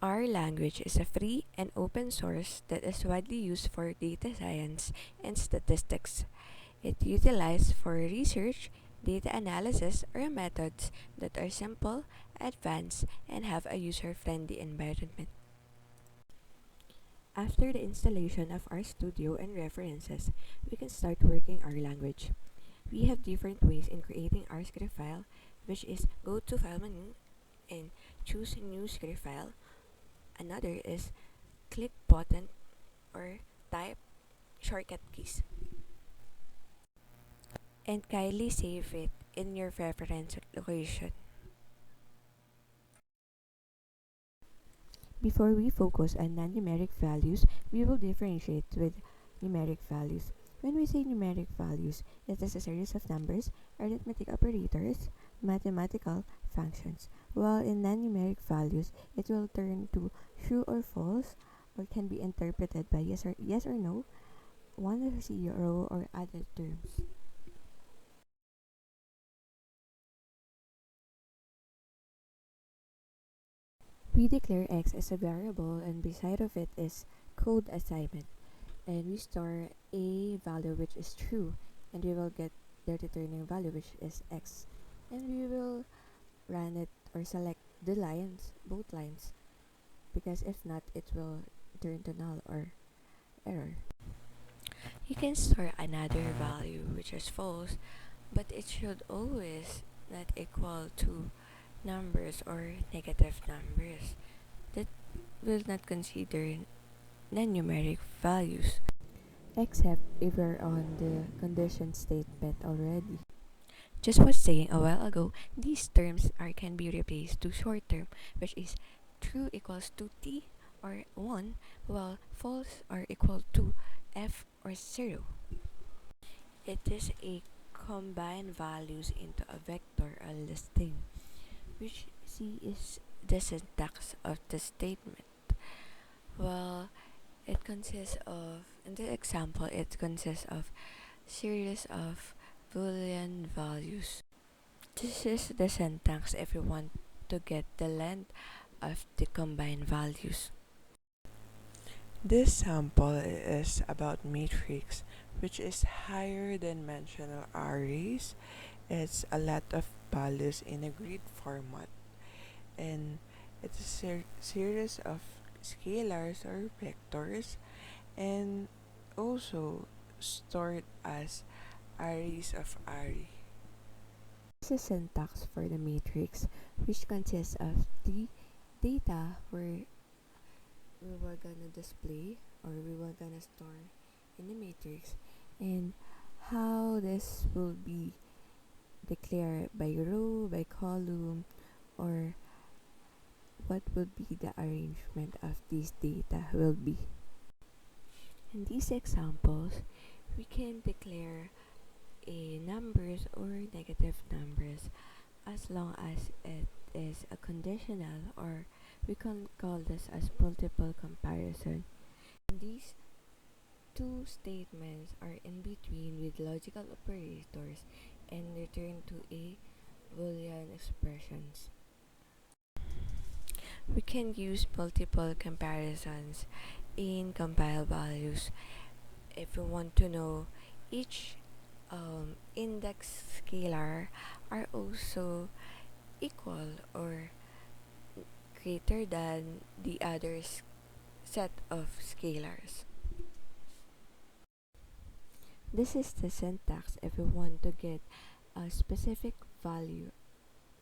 R language is a free and open source that is widely used for data science and statistics. It utilizes for research, data analysis, or methods that are simple, advanced, and have a user-friendly environment. After the installation of our studio and references, we can start working our language. We have different ways in creating our script file, which is go to File menu and choose New Script File. Another is click button or type shortcut keys. And kindly save it in your reference location. Before we focus on non-numeric values, we will differentiate with numeric values. When we say numeric values, it is a series of numbers, arithmetic operators, mathematical functions. While in non-numeric values, it will turn to true or false, or can be interpreted by yes or no, one or zero, or other terms. We declare x as a variable, and beside of it is code assignment, and we store a value which is true, and we will get the returning value which is x, and we will run it or select the lines, both lines, because if not it will turn to null or error. You can store another value which is false, but it should always not equal to numbers or negative numbers. That will not consider non-numeric values, except if we're on the condition statement already. Just was saying a while ago, these terms can be replaced to short term, which is true equals to t or 1, while false are equal to f or 0. It is a combine values into a vector or listing, which C is the syntax of the statement. Well, it consists of, in the example, it consists of series of Boolean values. This is the syntax if you want to get the length of the combined values. This sample is about matrix, which is higher dimensional arrays. It's a lot of values in a grid format, and it's a series of scalars or vectors, and also stored as arrays of array. This is syntax for the matrix, which consists of the data where we were gonna display or we were gonna store in the matrix, and how this will be declared by row, by column, or what will be the arrangement of these data will be. In these examples, we can declare a numbers or negative numbers as long as it is a conditional, or we can call this as multiple comparison. And these two statements are in between with logical operators and return to a Boolean expressions. We can use multiple comparisons in compile values if we want to know each index scalar are also equal or greater than the other set of scalars. This is the syntax if we want to get a specific value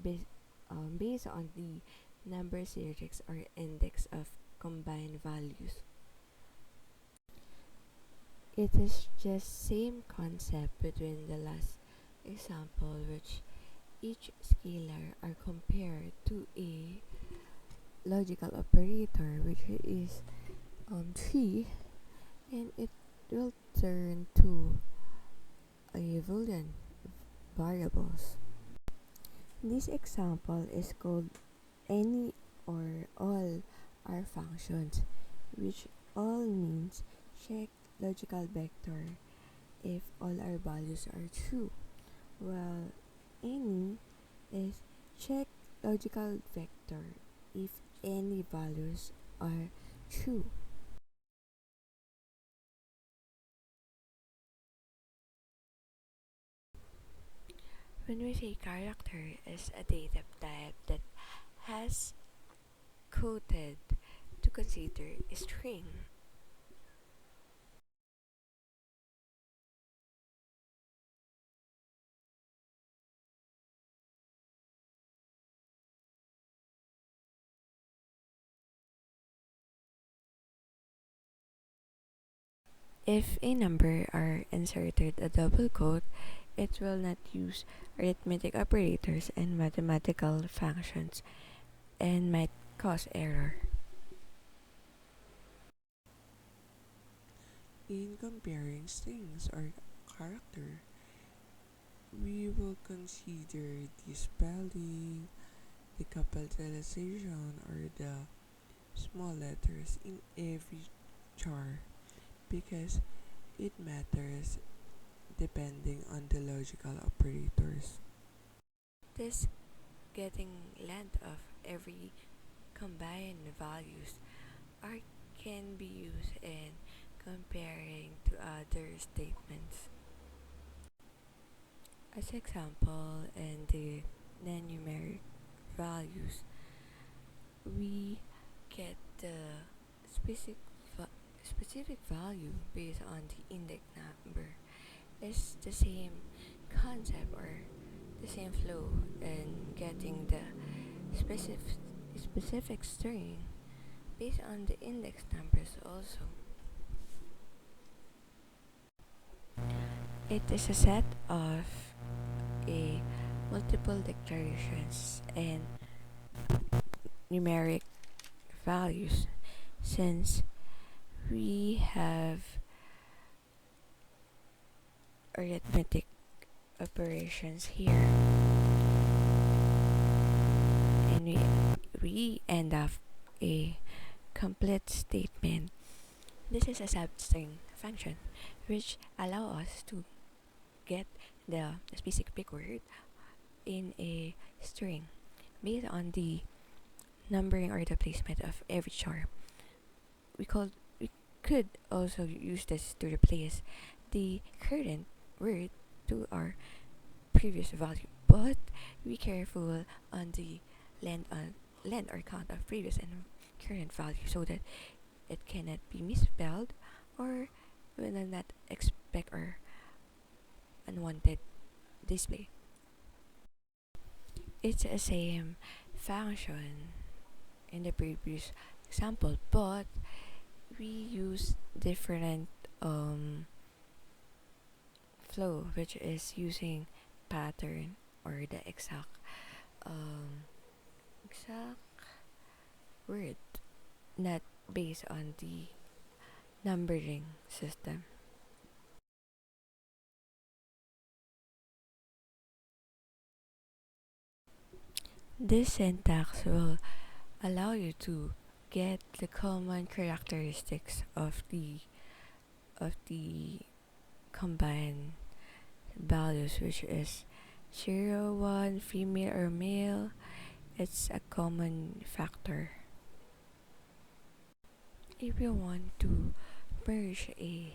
based on the number series or index of combined values. It is just same concept between the last example, which each scalar are compared to a logical operator, which is 3, and it will turn to a Boolean variables. This example is called any or all are functions, which all means check logical vector if all our values are true, while any is check logical vector if any values are true. When we say character is a data type that has coded to consider a string, if a number are inserted a double quote, it will not use arithmetic operators and mathematical functions and might cause error. In comparing strings or character, we will consider the spelling, the capitalization, or the small letters in every char because it matters depending on the logical operators. This getting length of every combined values are can be used in comparing to other statements. As example, in the non-numeric values, we get the specific specific value based on the index number is the same concept or the same flow in getting the specific string based on the index numbers also. It is a set of a multiple declarations and numeric values since we have arithmetic operations here and we end up a complete statement. This is a substring function which allow us to get the specific word in a string based on the numbering or the placement of every char. We could also use this to replace the current word to our previous value, but be careful on the length or count of previous and current value so that it cannot be misspelled or will not expect or unwanted display. It's the same function in the previous example, but we use different flow, which is using pattern or the exact word, not based on the numbering system. This syntax will allow you to get the common characteristics of the combined values, which is 0, 1, female or male. It's a common factor. If you want to merge a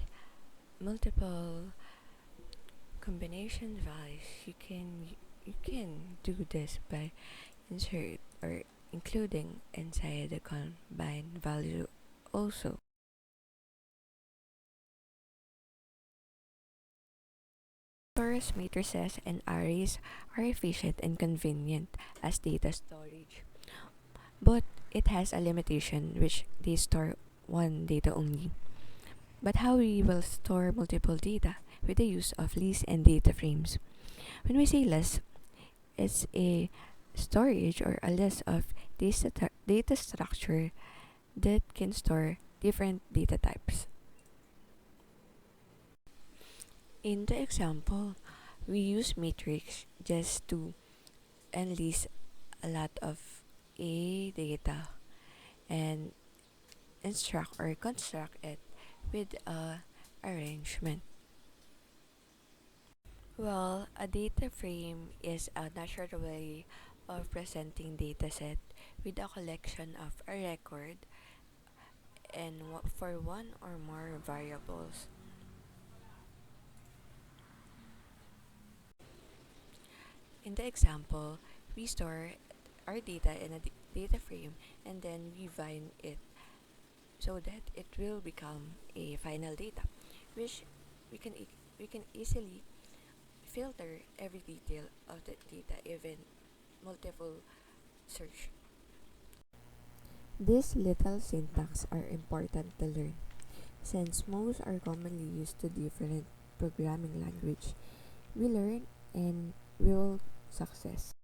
multiple combination values, you can do this by insert or including inside the combined value also. Torus matrices and arrays are efficient and convenient as data storage, but it has a limitation which they store one data only. But how we will store multiple data with the use of list and data frames. When we say list, it's a storage or a list of data structure that can store different data types. In the example, we use matrix just to enlist a lot of a data and instruct or construct it with a arrangement. Well, a data frame is a natural way of presenting dataset with a collection of a record and for one or more variables. In the example, we store our data in a data frame and then we bind it so that it will become a final data, which we can we can easily filter every detail of the data, even multiple search. These little syntax are important to learn since most are commonly used to different programming language. We learn and we will success.